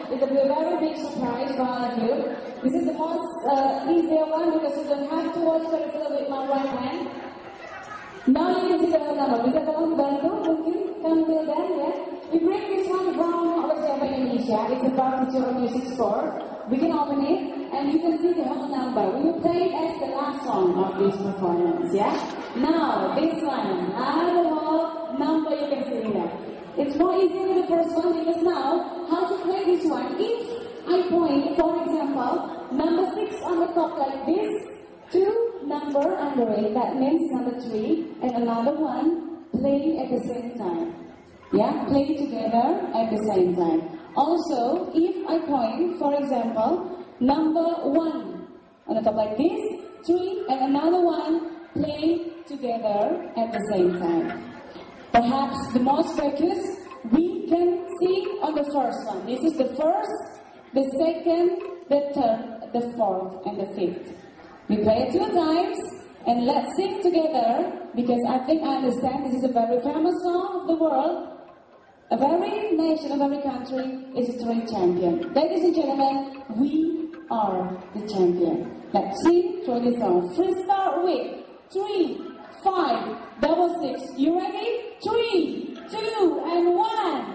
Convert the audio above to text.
It's a very big surprise for all of you. This is the most easier one because you don't have to watch the film with my right hand. Now you can see the whole number. Bisa tolong dibantu mungkin tampil dan ya. We bring this one from Java Indonesia. It's about Future Music Store. We can open it and you can see the whole number. We will play it as the last song of this performance. Yeah. Now this one, the whole number you can see there. It's more easy than the first one because now, how to play this one? If I point, for example, number 6 on the top like this, 2 number under it, that means number 3, and another one playing at the same time. Yeah, play together at the same time. Also, if I point, for example, number 1 on the top like this, 3, and another one play together at the same time. Perhaps the most focus we can see on the first one. This is the first, the second, the third, the fourth, and the fifth. We play it 2 times, and let's sing together, because I think I understand this is a very famous song of the world. A very nation, a very country is a 3 champion. Ladies and gentlemen, we are the champion. Let's sing through this song. First start with 3, 5, double 6. You ready? 3, 2, and 1.